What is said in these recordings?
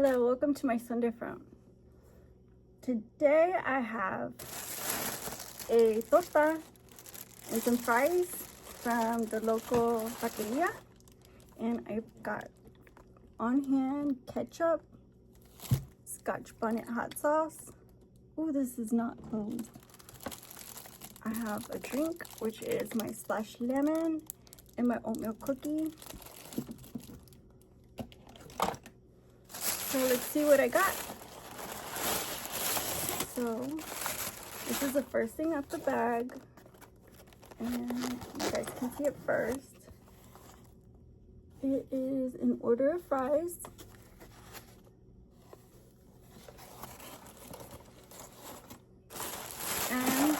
Hello, welcome to my Sunday front. Today I have a torta and some fries from the local taqueria, and I've got on hand ketchup, Scotch bonnet hot sauce. Oh, this is not closed. I have a drink, which is my splash lemon and my oatmeal cookie. So let's see what I got. So this is the first thing out the bag, and you guys can see it first. It is an order of fries. And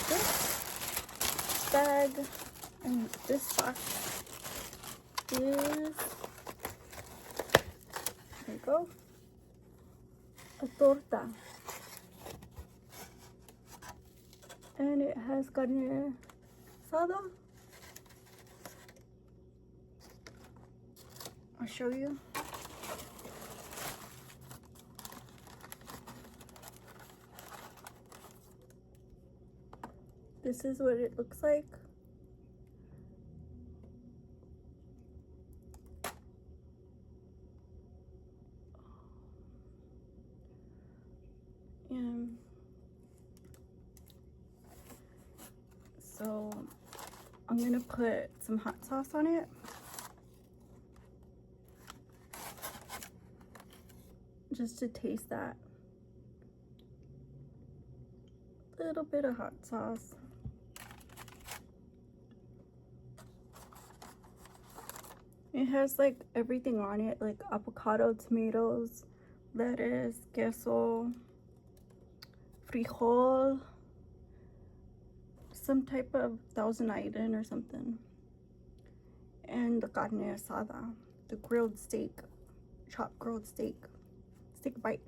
this bag and this box is, there you go, a torta, and it has carne asada. I'll show you. This is what it looks like. And so I'm gonna put some hot sauce on it. Just to taste that. A little bit of hot sauce. It has like everything on it, like avocado, tomatoes, lettuce, queso, frijol, some type of Thousand Island or something, and the carne asada, the grilled steak, chopped grilled steak. Let's take a bite.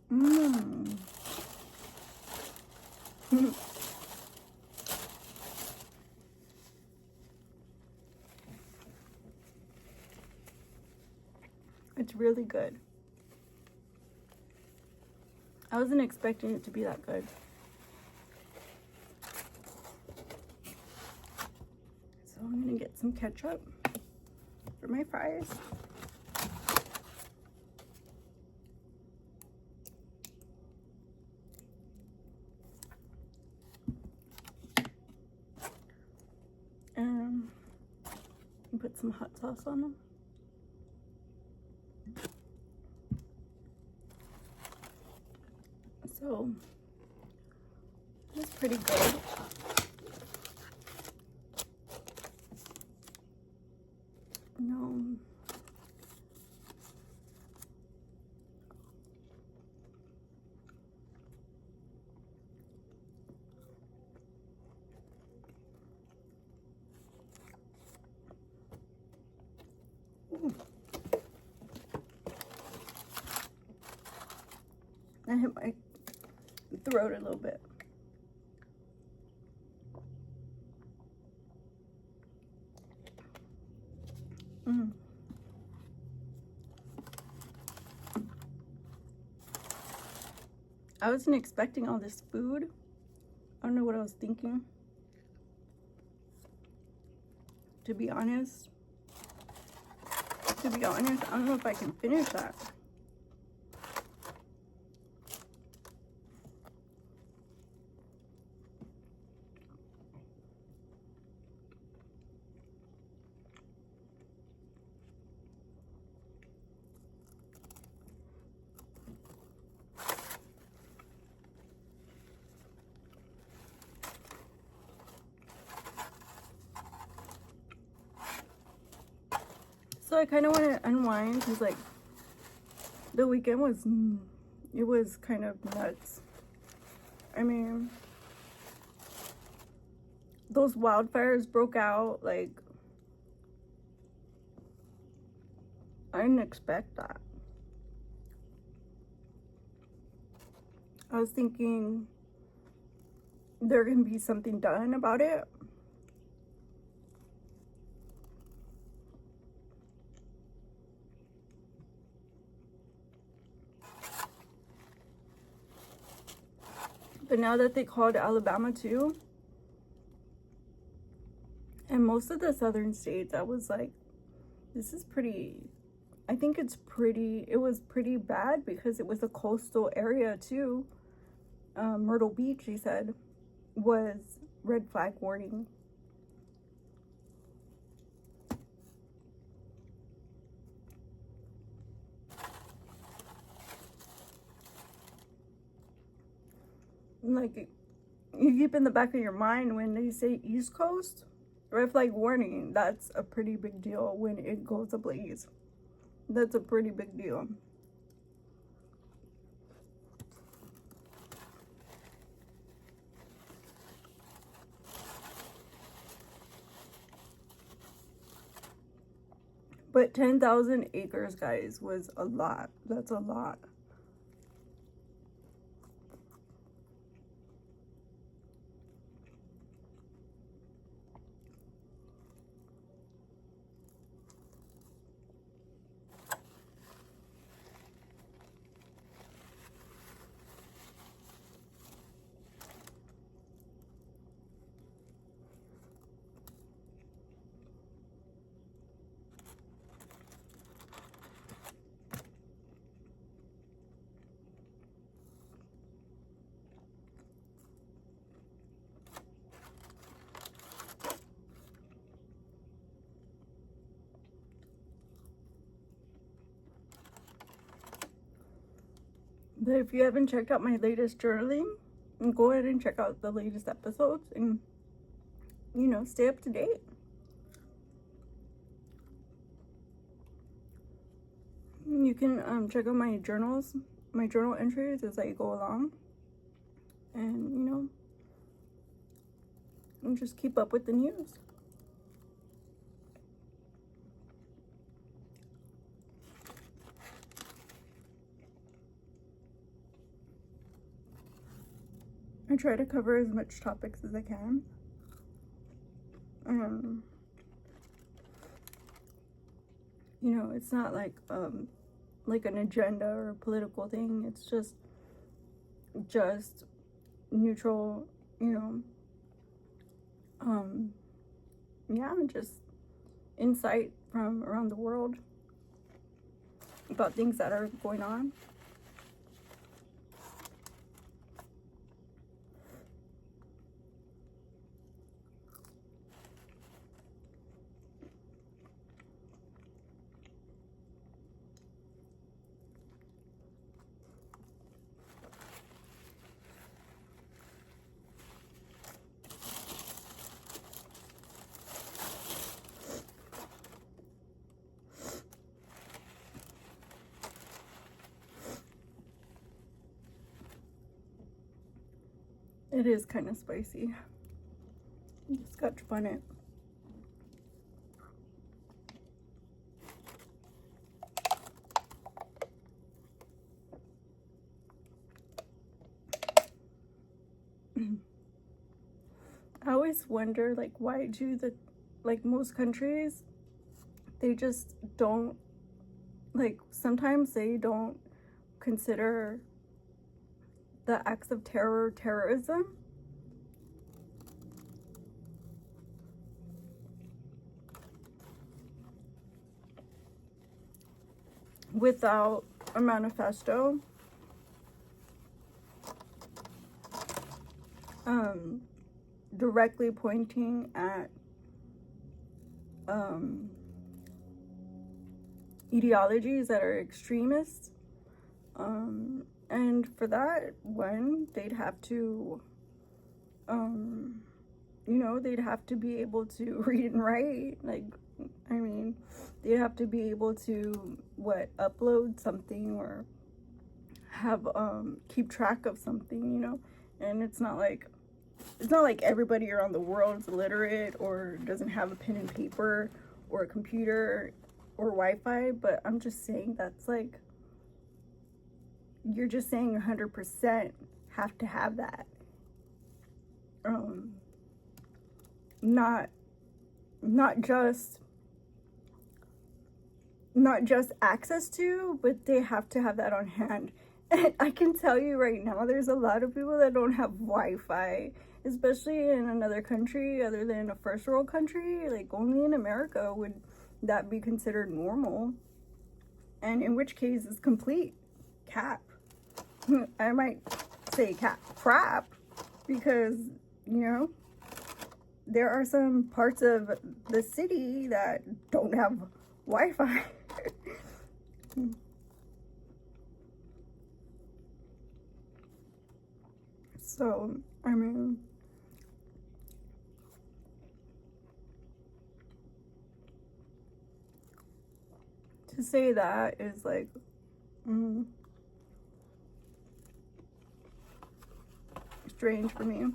Mmm. It's really good. I wasn't expecting it to be that good. So I'm gonna get some ketchup for my fries. And put some hot sauce on them. So it's pretty good. No. Ooh. I hit my throat a little bit. I wasn't expecting all this food. I don't know what I was thinking, to be honest. I don't know if I can finish that. So I kind of want to unwind because, like, the weekend was kind of nuts. I mean, those wildfires broke out. Like, I didn't expect that. I was thinking there can be something done about it, But now that they called Alabama too, and most of the southern states, I was like, this is pretty, I think it was pretty bad because it was a coastal area too. Myrtle Beach, he said, was red flag warning. Like, you keep in the back of your mind when they say East Coast, red flag warning, that's a pretty big deal when it goes ablaze. That's a pretty big deal. But 10,000 acres, guys, was a lot. That's a lot. But if you haven't checked out my latest journaling, go ahead and check out the latest episodes and, you know, stay up to date. You can check out my journals, my journal entries as I go along. And, you know, and just keep up with the news. I try to cover as much topics as I can. You know, it's not like an agenda or a political thing. It's just neutral, you know. Yeah, just insight from around the world about things that are going on. It is kind of spicy. Scotch bonnet. I always wonder, like, why do most countries, they just don't, like, sometimes they don't consider the acts of terrorism. Without a manifesto. Directly pointing at ideologies that are extremists. And for that one, they'd have to, you know, they'd have to be able to read and write. Like, I mean, they'd have to be able to, upload something or have, keep track of something, you know? And it's not like everybody around the world is illiterate or doesn't have a pen and paper or a computer or Wi-Fi, but I'm just saying that's like, you're just saying 100% have to have that. Not just access to, but they have to have that on hand. And I can tell you right now, there's a lot of people that don't have Wi-Fi, especially in another country other than a first world country. Like, only in America would that be considered normal. And in which case, it's complete cap. I might say crap, because, you know, there are some parts of the city that don't have Wi-Fi. So, I mean, to say that is like, strange for me.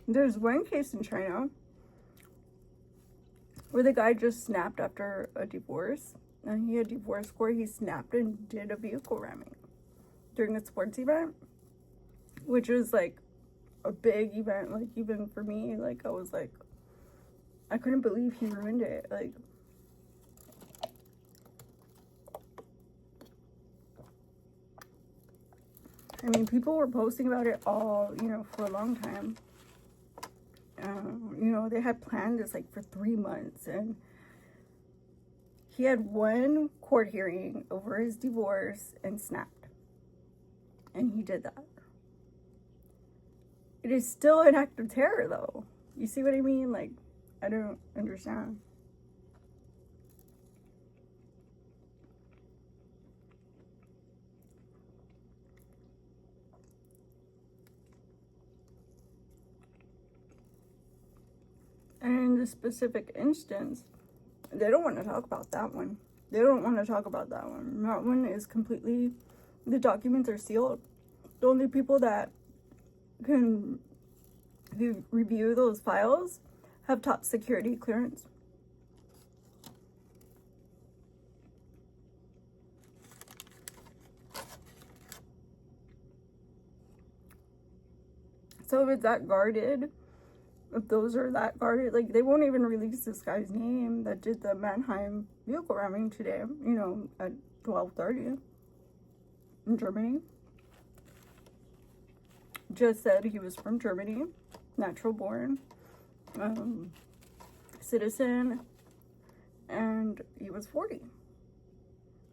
There's one case in China where the guy just snapped after a divorce, and he had divorce court. He snapped and did a vehicle ramming during a sports event, which was like a big event. Like, even for me, like, I was like, I couldn't believe he ruined it. Like, I mean, people were posting about it all, you know, for a long time. You know, they had planned this like for 3 months, and he had one court hearing over his divorce and snapped. And he did that. It is still an act of terror, though. You see what I mean? Like, I don't understand. And in this specific instance, they don't want to talk about that one. They don't want to talk about that one. That one is completely, the documents are sealed. The only people that can review those files have top security clearance. So if it's that guarded, if those are that guarded, like, they won't even release this guy's name that did the Mannheim vehicle ramming today, you know, at 12:30 in Germany. Just said he was from Germany, natural born, citizen, and he was 40.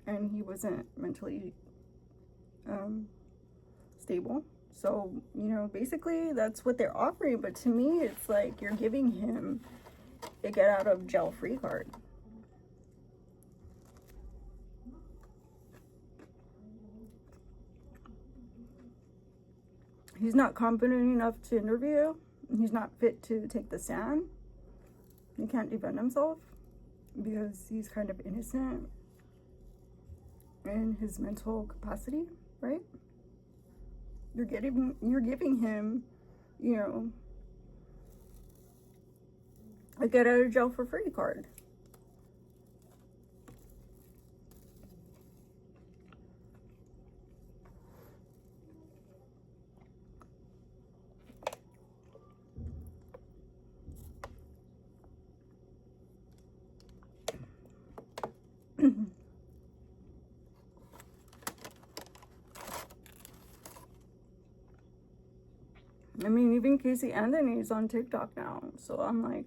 And he wasn't mentally stable. So, you know, basically that's what they're offering. But to me, it's like you're giving him a get out of jail free card. He's not competent enough to interview. He's not fit to take the stand. He can't defend himself because he's kind of innocent in his mental capacity, right? You're giving him, you know, a get out of jail for free card. I mean, even Casey Anthony's on TikTok now. So I'm like,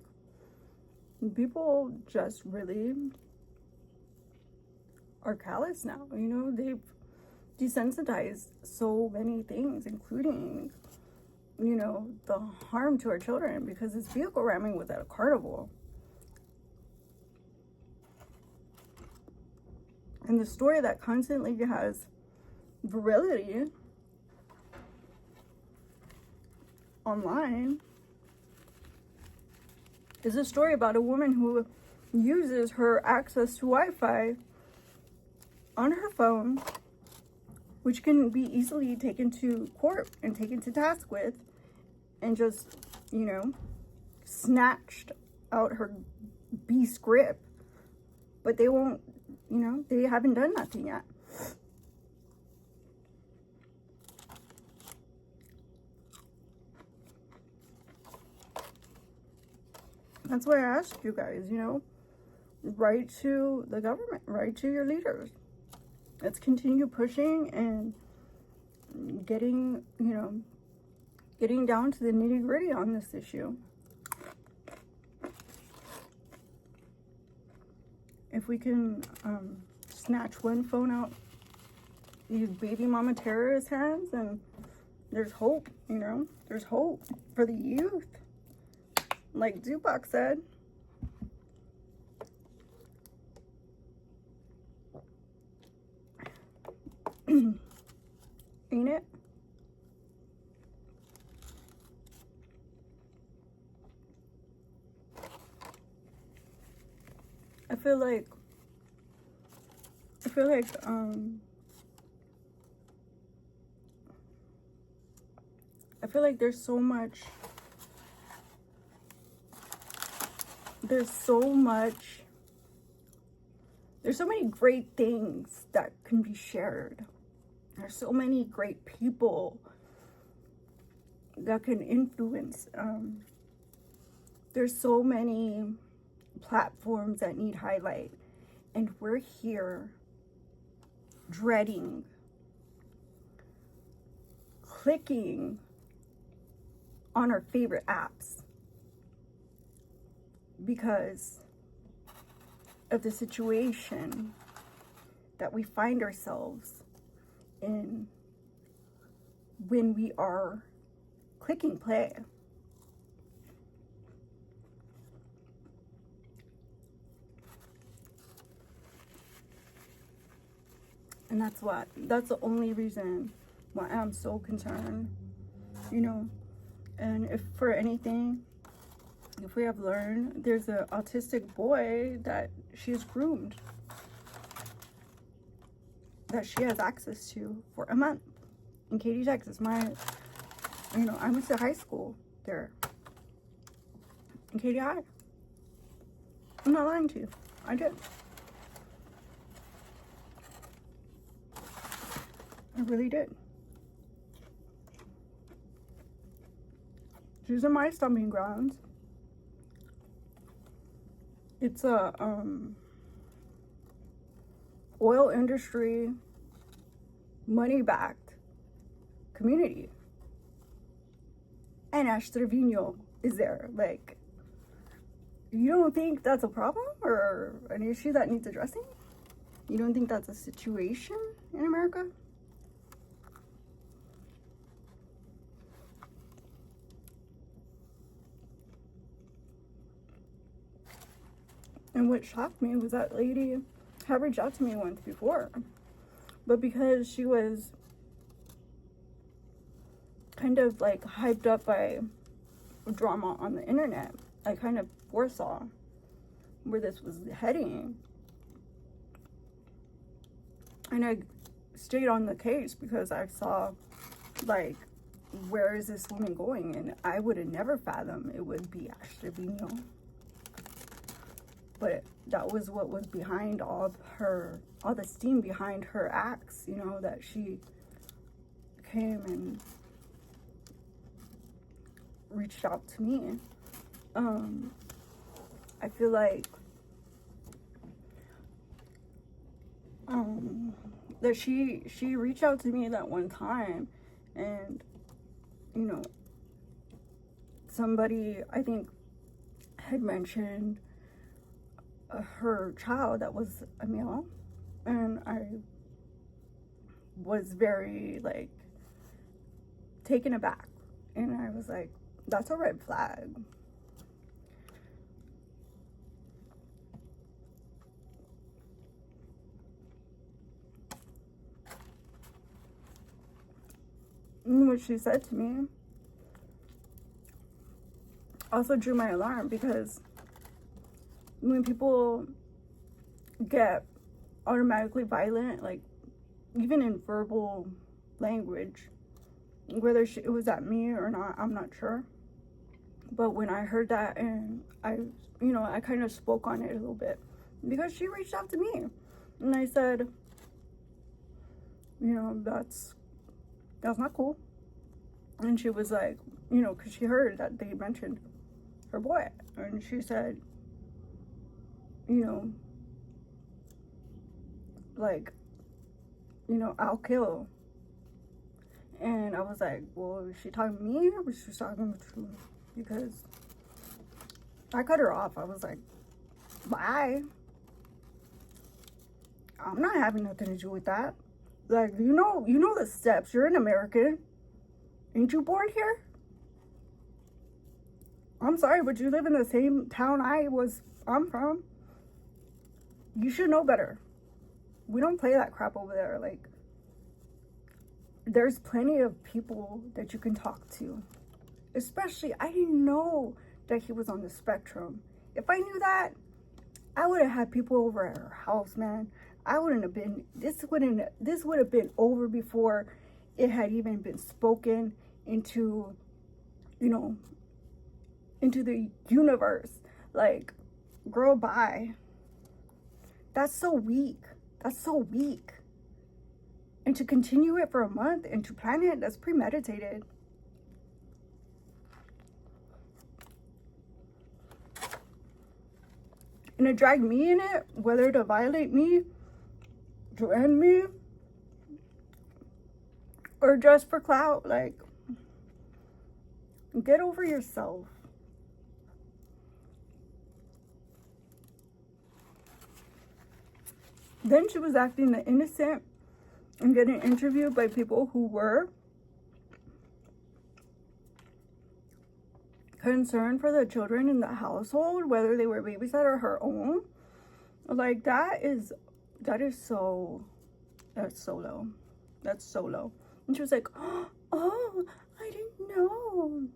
people just really are callous now. You know, they've desensitized so many things, including, you know, the harm to our children, because this vehicle ramming was at a carnival. And the story that constantly has virility online is a story about a woman who uses her access to Wi-Fi on her phone, which can be easily taken to court and taken to task with, and just, you know, snatched out her beast grip. But they won't, you know, they haven't done nothing yet. That's why I asked you guys, you know, write to the government, write to your leaders. Let's continue pushing and getting, you know, getting down to the nitty-gritty on this issue. If we can snatch one phone out these baby mama terrorist hands, and there's hope, you know, there's hope for the youth. Like Tupac said. Ain't it? I feel like there's so much there's so many great things that can be shared. There's so many great people that can influence. There's so many platforms that need highlight, and we're here dreading clicking on our favorite apps because of the situation that we find ourselves in when we are clicking play. And that's the only reason why I'm so concerned, you know. And if for anything, if we have learned, there's an autistic boy that she's groomed, that she has access to for a month in Katy, Texas. I went to high school there in Katy High. I'm not lying to you. I did. I really did. She's in my stomping grounds. It's a oil industry, money-backed community. And Ash Trevino is there. Like, you don't think that's a problem or an issue that needs addressing? You don't think that's a situation in America? And what shocked me was that lady had reached out to me once before. But because she was kind of like hyped up by drama on the internet, I kind of foresaw where this was heading. And I stayed on the case because I saw, like, where is this woman going? And I would have never fathomed it would be Ash Trevino. But that was what was behind all the steam behind her acts, you know, that she came and reached out to me. I feel like that she reached out to me that one time, and, you know, somebody, I think, had mentioned her child that was a male, and I was very, like, taken aback, and I was like, that's a red flag. And what she said to me also drew my alarm, because when people get automatically violent, like even in verbal language, whether it was at me or not, I'm not sure. But when I heard that, and I kind of spoke on it a little bit, because she reached out to me, and I said, you know, that's not cool. And she was like, you know, because she heard that they mentioned her boy, And she said, you know, like, I'll kill. And I was like, well, is she talking to me or was she talking to me? Because I cut her off. I was like, bye. I'm not having nothing to do with that. Like, you know the steps. You're an American. Ain't you born here? I'm sorry, but you live in the same town I'm from. You should know better. We don't play that crap over there. Like, there's plenty of people that you can talk to. Especially, I didn't know that he was on the spectrum. If I knew that, I would have had people over at her house, man. I wouldn't have been, this would have been over before it had even been spoken into, into the universe. Like, girl, bye. That's so weak. That's so weak. And to continue it for a month and to plan it, that's premeditated. And to drag me in it, whether to violate me, to end me, or just for clout, like, get over yourself. Then she was acting the innocent and getting interviewed by people who were concerned for the children in the household, whether they were babysat or her own. Like, that's so low. That's so low. And she was like, oh, I didn't know.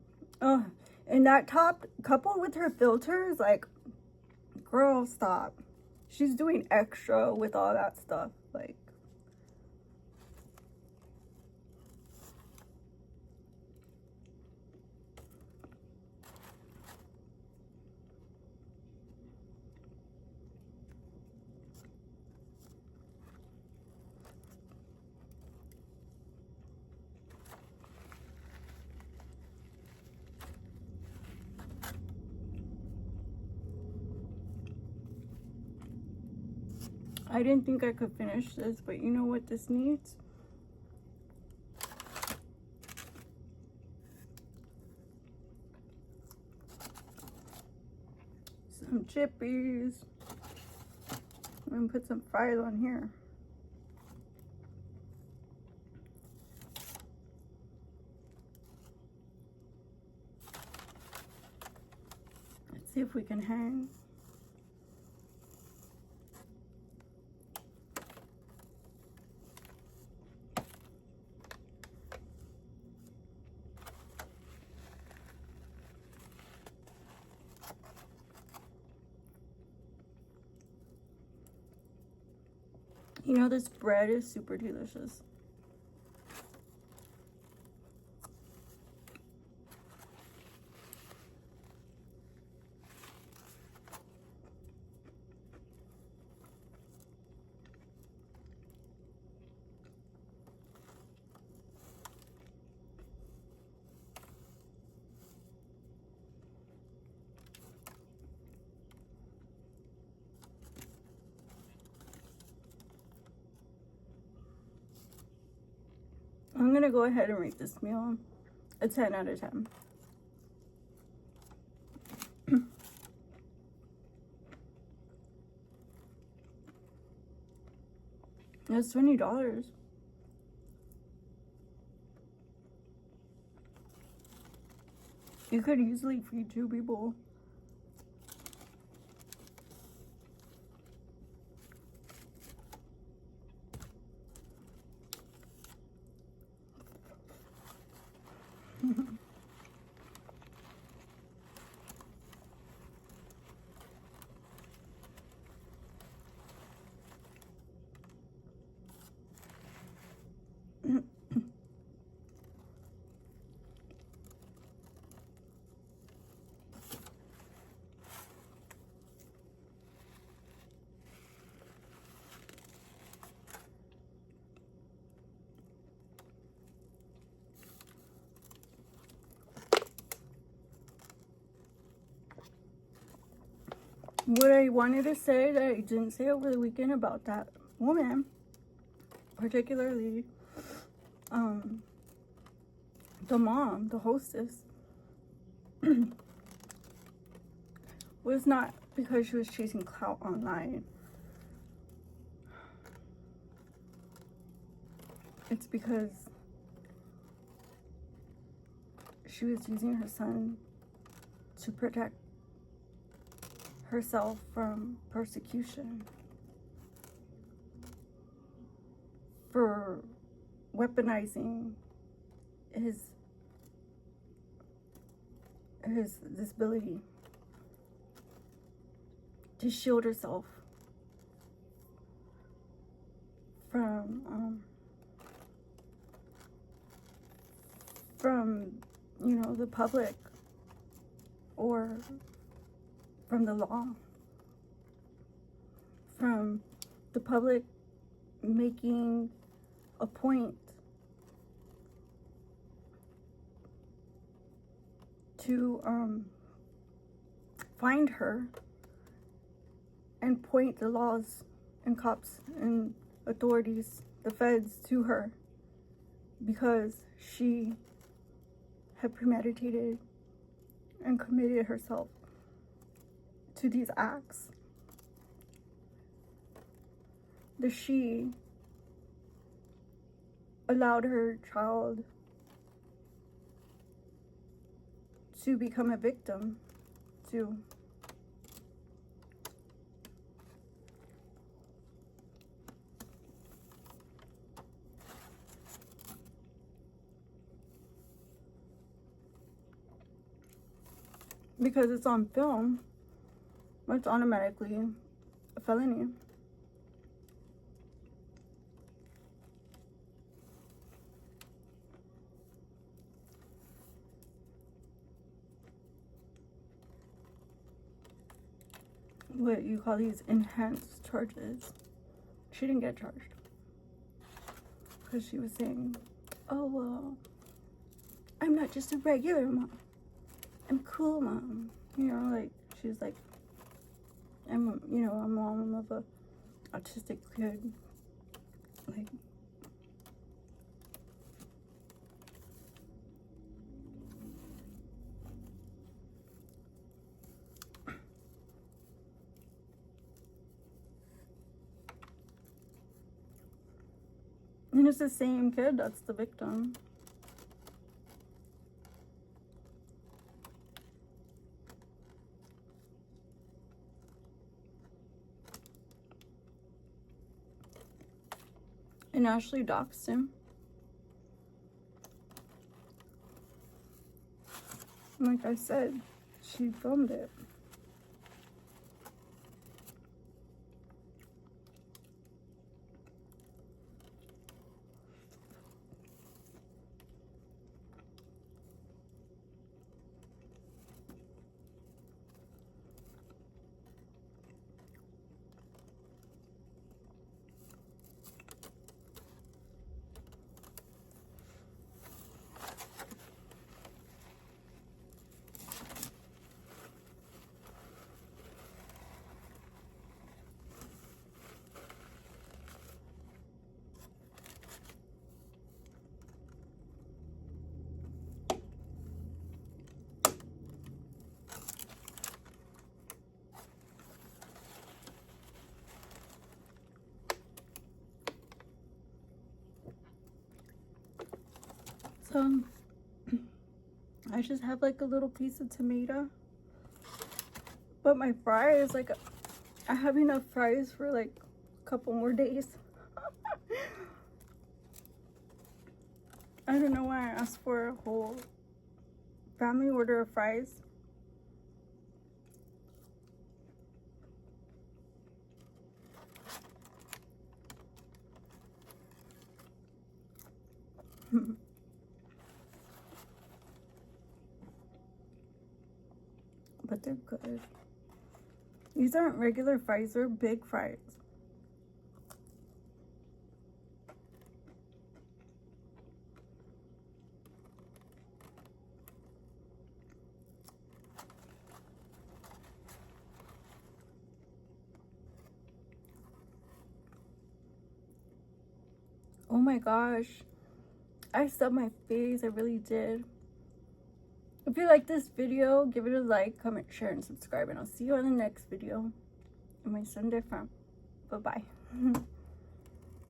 And that top coupled with her filters, like, girl, stop. She's doing extra with all that stuff. Like, I didn't think I could finish this, but you know what this needs? Some chippies. I'm gonna put some fries on here. Let's see if we can hang. You know, this bread is super delicious. I'm gonna go ahead and rate this meal a 10 out of 10. It's $20. You could easily feed 2 people. what I wanted to say that I didn't say over the weekend about that woman, particularly the mom, the hostess, was not because she was chasing clout online. It's because she was using her son to protect herself from persecution for weaponizing his disability to shield herself from you know, the public or from the law, from the public making a point to find her and point the laws and cops and authorities, the feds, to her because she had premeditated and committed herself to these acts. The she allowed her child to become a victim too. Because it's on film, it's automatically a felony. What you call these enhanced charges. She didn't get charged because she was saying, oh, well, I'm not just a regular mom. I'm cool mom. You know, like, she's like, I'm, you know, a mom of a autistic kid. Like, and it's the same kid that's the victim. And Ashley doxed him. Like I said, she filmed it. So I just have like a little piece of tomato, but my fries, like, I have enough fries for like a couple more days. I don't know why I asked for a whole family order of fries. But they're good. These aren't regular fries, they're big fries. Oh my gosh. I stubbed my face. I really did. If you like this video, give it a like, comment, share, and subscribe. And I'll see you on the next video. And my Sunday fun. Bye-bye.